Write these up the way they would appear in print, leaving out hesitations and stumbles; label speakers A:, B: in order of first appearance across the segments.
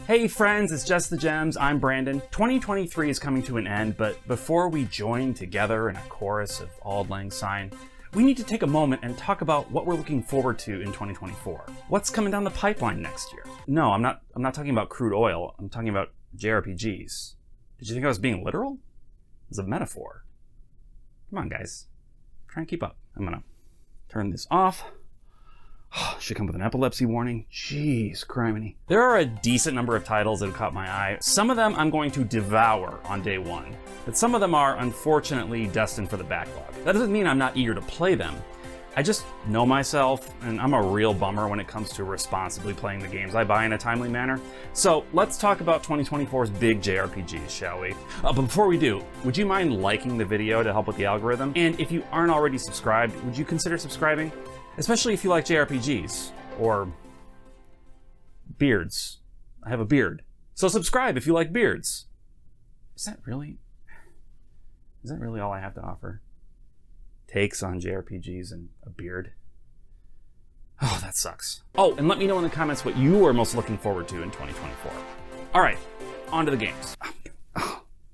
A: Hey friends, it's Just the Gems, I'm Brandon. 2023 is coming to an end, but before we join together in a chorus of Auld Lang Syne, we need to take a moment and talk about what we're looking forward to in 2024. What's coming down the pipeline next year? No, I'm not talking about crude oil, I'm talking about JRPGs. Did you think I was being literal? It's a metaphor. Come on guys, try and keep up. I'm gonna turn this off. Should come with an epilepsy warning. Jeez, criminy. There are a decent number of titles that have caught my eye. Some of them I'm going to devour on day one, but some of them are unfortunately destined for the backlog. That doesn't mean I'm not eager to play them. I just know myself, and I'm a real bummer when it comes to responsibly playing the games I buy in a timely manner. So let's talk about 2024's big JRPGs, shall we? But before we do, would you mind liking the video to help with the algorithm? And if you aren't already subscribed, would you consider subscribing? Especially if you like JRPGs, or beards. I have a beard. So subscribe if you like beards. Is that really all I have to offer? Takes on JRPGs and a beard? Oh, that sucks. Oh, and let me know in the comments what you are most looking forward to in 2024. All right, on to the games.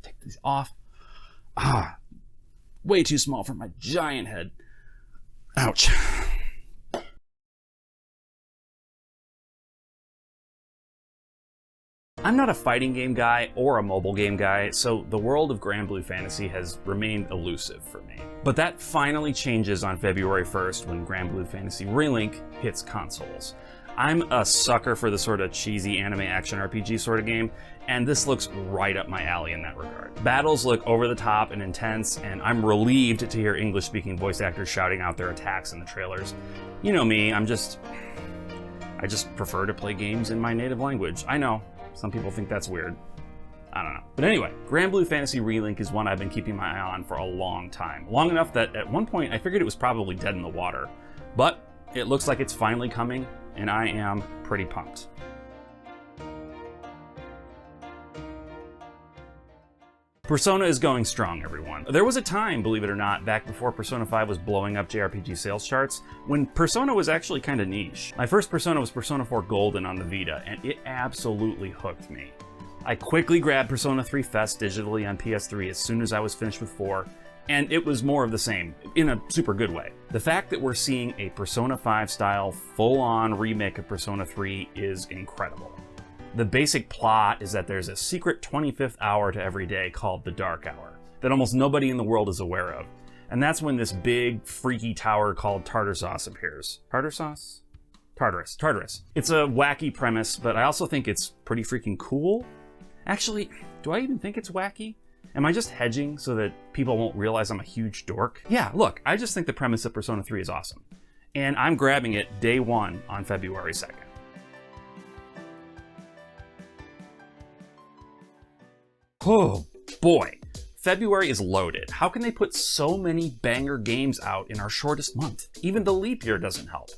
A: Take these off. Way too small for my giant head. Ouch. I'm not a fighting game guy or a mobile game guy, so the world of Granblue Fantasy has remained elusive for me. But that finally changes on February 1st when Granblue Fantasy Relink hits consoles. I'm a sucker for the sort of cheesy anime action RPG sort of game, and this looks right up my alley in that regard. Battles look over the top and intense, and I'm relieved to hear English-speaking voice actors shouting out their attacks in the trailers. You know me, I just prefer to play games in my native language. I know. Some people think that's weird. I don't know. But anyway, Granblue Fantasy Relink is one I've been keeping my eye on for a long time. Long enough that at one point I figured it was probably dead in the water. But it looks like it's finally coming, and I am pretty pumped. Persona is going strong, everyone. There was a time, believe it or not, back before Persona 5 was blowing up JRPG sales charts, when Persona was actually kind of niche. My first Persona was Persona 4 Golden on the Vita, and it absolutely hooked me. I quickly grabbed Persona 3 Fest digitally on PS3 as soon as I was finished with 4, and it was more of the same, in a super good way. The fact that we're seeing a Persona 5 style full-on remake of Persona 3 is incredible. The basic plot is that there's a secret 25th hour to every day called the Dark Hour that almost nobody in the world is aware of. And that's when this big, freaky tower called Tartarus appears. Tartarus? Tartarus. It's a wacky premise, but I also think it's pretty freaking cool. Actually, do I even think it's wacky? Am I just hedging so that people won't realize I'm a huge dork? Yeah, look, I just think the premise of Persona 3 is awesome. And I'm grabbing it day one on February 2nd. Oh boy, February is loaded. How can they put so many banger games out in our shortest month? Even the leap year doesn't help.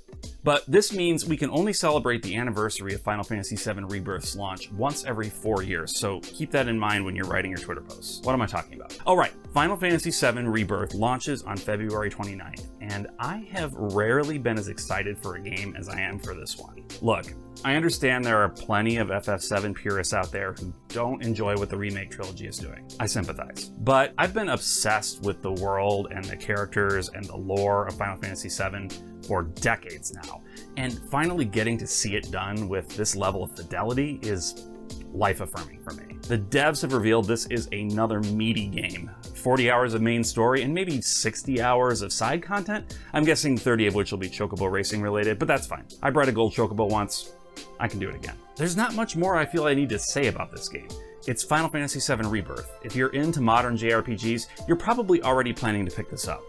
A: But this means we can only celebrate the anniversary of Final Fantasy VII Rebirth's launch once every 4 years, so keep that in mind when you're writing your Twitter posts. What am I talking about? All right, Final Fantasy VII Rebirth launches on February 29th, and I have rarely been as excited for a game as I am for this one. Look, I understand there are plenty of FF7 purists out there who don't enjoy what the remake trilogy is doing. I sympathize. But I've been obsessed with the world and the characters and the lore of Final Fantasy VII for decades now, and finally getting to see it done with this level of fidelity is life-affirming for me. The devs have revealed this is another meaty game. 40 hours of main story and maybe 60 hours of side content. I'm guessing 30 of which will be Chocobo racing related, but that's fine. I bred a gold Chocobo once. I can do it again. There's not much more I feel I need to say about this game. It's Final Fantasy VII Rebirth. If you're into modern JRPGs, you're probably already planning to pick this up.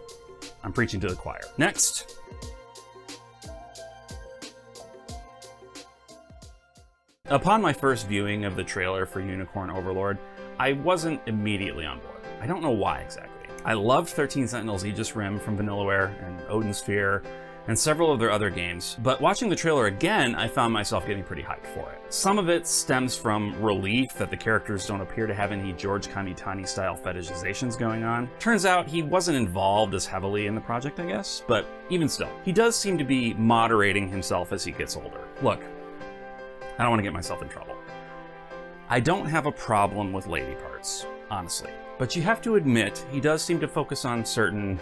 A: I'm preaching to the choir. Next. Upon my first viewing of the trailer for Unicorn Overlord, I wasn't immediately on board. I don't know why exactly. I loved 13 Sentinels Aegis Rim from Vanillaware and Odin Sphere and several of their other games, but watching the trailer again, I found myself getting pretty hyped for it. Some of it stems from relief that the characters don't appear to have any George Kamitani-style fetishizations going on. Turns out he wasn't involved as heavily in the project, I guess, but even still, he does seem to be moderating himself as he gets older. Look, I don't want to get myself in trouble. I don't have a problem with lady parts, honestly. But you have to admit, he does seem to focus on certain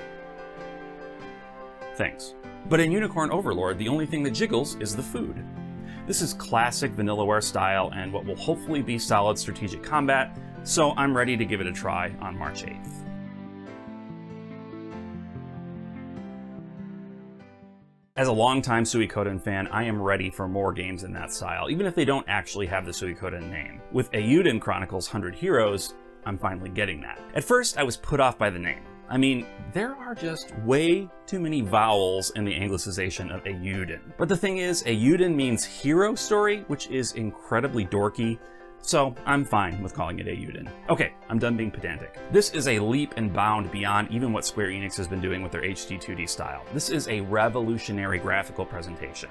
A: things. But in Unicorn Overlord, the only thing that jiggles is the food. This is classic Vanillaware style and what will hopefully be solid strategic combat, so I'm ready to give it a try on March 8th. As a longtime Suikoden fan, I am ready for more games in that style, even if they don't actually have the Suikoden name. With Eiyuuden Chronicles 100 Heroes, I'm finally getting that. At first, I was put off by the name. I mean, there are just way too many vowels in the anglicization of Eiyuuden. But the thing is, Eiyuuden means hero story, which is incredibly dorky, so I'm fine with calling it Eiyuuden. Okay, I'm done being pedantic. This is a leap and bound beyond even what Square Enix has been doing with their HD 2D style. This is a revolutionary graphical presentation.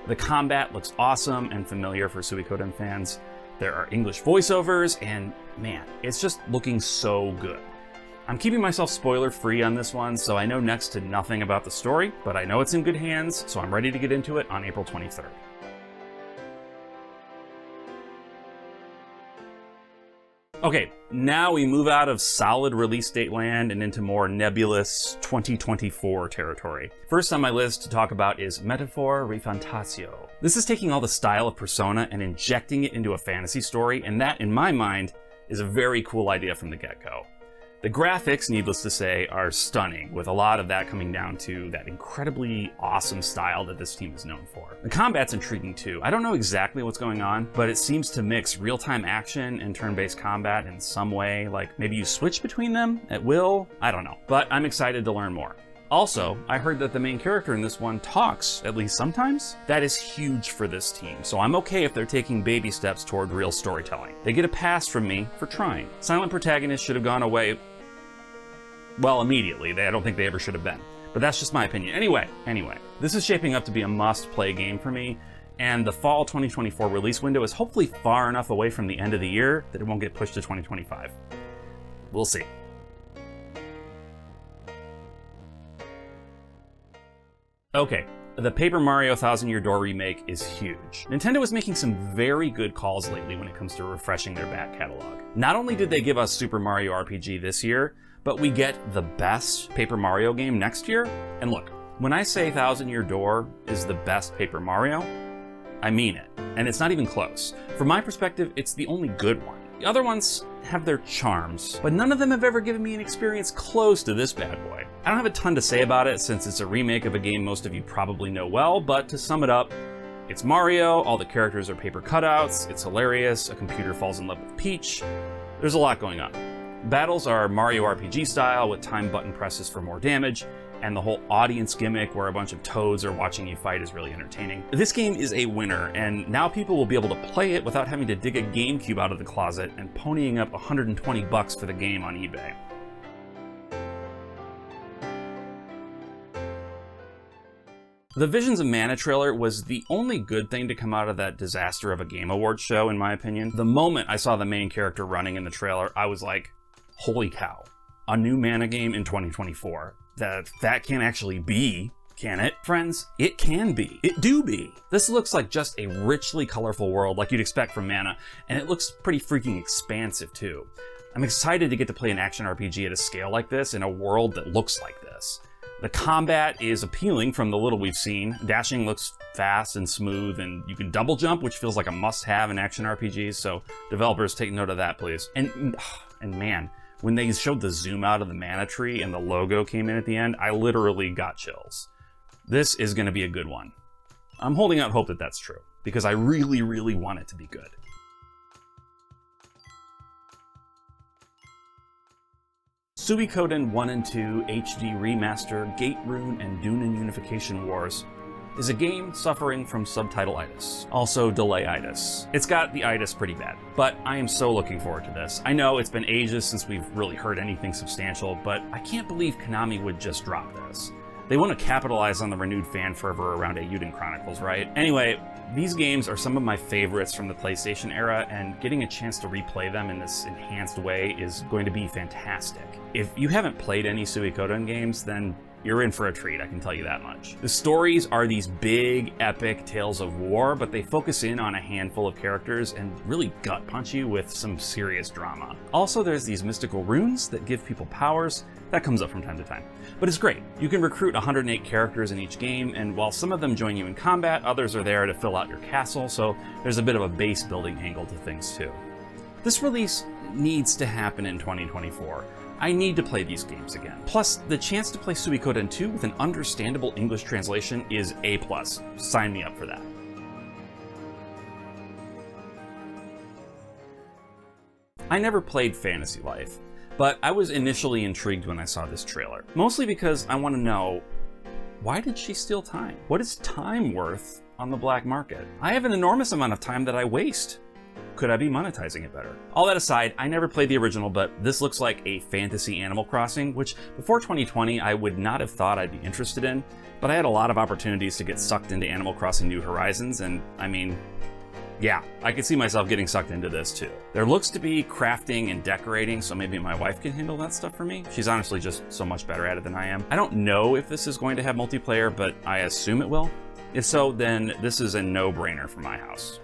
A: The combat looks awesome and familiar for Suikoden fans. There are English voiceovers, and man, it's just looking so good. I'm keeping myself spoiler-free on this one, so I know next to nothing about the story, but I know it's in good hands, so I'm ready to get into it on April 23rd. Okay, now we move out of solid release date land and into more nebulous 2024 territory. First on my list to talk about is Metaphor ReFantazio. This is taking all the style of Persona and injecting it into a fantasy story, and that, in my mind, is a very cool idea from the get-go. The graphics, needless to say, are stunning, with a lot of that coming down to that incredibly awesome style that this team is known for. The combat's intriguing too. I don't know exactly what's going on, but it seems to mix real-time action and turn-based combat in some way, like maybe you switch between them at will? I don't know, but I'm excited to learn more. Also, I heard that the main character in this one talks, at least sometimes. That is huge for this team, so I'm okay if they're taking baby steps toward real storytelling. They get a pass from me for trying. Silent protagonists should have gone away, well, immediately. I don't think they ever should have been. But that's just my opinion. Anyway, this is shaping up to be a must-play game for me, and the fall 2024 release window is hopefully far enough away from the end of the year that it won't get pushed to 2025. We'll see. Okay, the Paper Mario Thousand Year Door remake is huge. Nintendo is making some very good calls lately when it comes to refreshing their back catalog. Not only did they give us Super Mario RPG this year, but we get the best Paper Mario game next year. And look, when I say Thousand Year Door is the best Paper Mario, I mean it. And it's not even close. From my perspective, it's the only good one. The other ones have their charms, but none of them have ever given me an experience close to this bad boy. I don't have a ton to say about it since it's a remake of a game most of you probably know well, but to sum it up, it's Mario, all the characters are paper cutouts, it's hilarious, a computer falls in love with Peach. There's a lot going on. Battles are Mario RPG style with time button presses for more damage, and the whole audience gimmick where a bunch of toads are watching you fight is really entertaining. This game is a winner, and now people will be able to play it without having to dig a GameCube out of the closet and ponying up $120 for the game on eBay. The Visions of Mana trailer was the only good thing to come out of that disaster of a Game Awards show, in my opinion. The moment I saw the main character running in the trailer, I was like, holy cow, a new Mana game in 2024. That can't actually be, can it? Friends, it can be. It do be. This looks like just a richly colorful world like you'd expect from Mana, and it looks pretty freaking expansive too. I'm excited to get to play an action RPG at a scale like this in a world that looks like this. The combat is appealing from the little we've seen. Dashing looks fast and smooth, and you can double jump, which feels like a must-have in action RPGs, so developers take note of that, please. And man, when they showed the zoom out of the mana tree and the logo came in at the end, I literally got chills. This is going to be a good one. I'm holding out hope that that's true, because I really, really want it to be good. Suikoden 1 and 2 HD Remaster Gate Rune and Dunin Unification Wars is a game suffering from subtitle-itis, also delay-itis. It's got the itis pretty bad, but I am so looking forward to this. I know it's been ages since we've really heard anything substantial, but I can't believe Konami would just drop this. They want to capitalize on the renewed fan fervor around Eiyuuden Chronicles, right? Anyway, these games are some of my favorites from the PlayStation era, and getting a chance to replay them in this enhanced way is going to be fantastic. If you haven't played any Suikoden games, then you're in for a treat, I can tell you that much. The stories are these big, epic tales of war, but they focus in on a handful of characters and really gut punch you with some serious drama. Also, there's these mystical runes that give people powers. That comes up from time to time. But it's great. You can recruit 108 characters in each game, and while some of them join you in combat, others are there to fill out your castle, so there's a bit of a base building angle to things too. This release needs to happen in 2024. I need to play these games again. Plus, the chance to play Suikoden 2 with an understandable English translation is A+. Sign me up for that. I never played Fantasy Life, but I was initially intrigued when I saw this trailer. Mostly because I want to know, why did she steal time? What is time worth on the black market? I have an enormous amount of time that I waste. Could I be monetizing it better? All that aside, I never played the original, but this looks like a fantasy Animal Crossing, which before 2020 I would not have thought I'd be interested in, but I had a lot of opportunities to get sucked into Animal Crossing New Horizons, and I mean, yeah, I could see myself getting sucked into this too. There looks to be crafting and decorating, so maybe my wife can handle that stuff for me. She's honestly just so much better at it than I am. I don't know if this is going to have multiplayer, but I assume it will. If so, then this is a no-brainer for my house.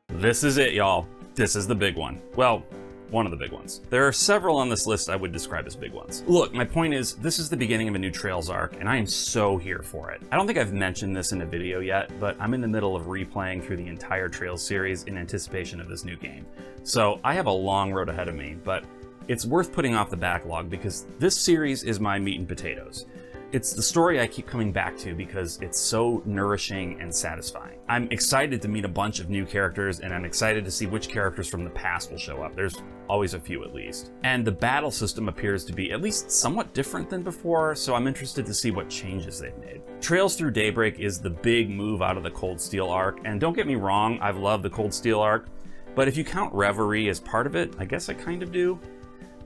A: This is it, y'all. This is the big one. Well, one of the big ones. There are several on this list I would describe as big ones. Look, my point is, this is the beginning of a new Trails arc, and I am so here for it. I don't think I've mentioned this in a video yet, but I'm in the middle of replaying through the entire Trails series in anticipation of this new game. So I have a long road ahead of me, but it's worth putting off the backlog because this series is my meat and potatoes. It's the story I keep coming back to because it's so nourishing and satisfying. I'm excited to meet a bunch of new characters, and I'm excited to see which characters from the past will show up. There's always a few at least. And the battle system appears to be at least somewhat different than before, so I'm interested to see what changes they've made. Trails through Daybreak is the big move out of the Cold Steel arc, and don't get me wrong, I've loved the Cold Steel arc, but if you count Reverie as part of it, I guess I kind of do,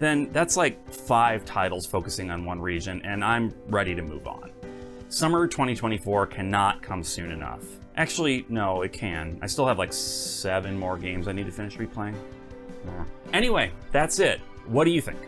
A: then that's like 5 titles focusing on one region, and I'm ready to move on. Summer 2024 cannot come soon enough. Actually, no, it can. I still have like 7 more games I need to finish replaying. Anyway, that's it. What do you think?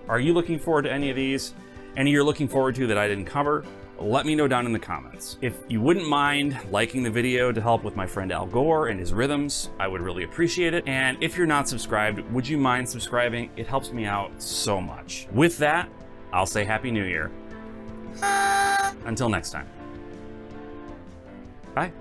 A: Are you looking forward to any of these? Any you're looking forward to that I didn't cover? Let me know down in the comments. If you wouldn't mind liking the video to help with my friend Al Gore and his rhythms, I would really appreciate it. And if you're not subscribed, would you mind subscribing? It helps me out so much. With that, I'll say Happy New Year. Until next time. Bye.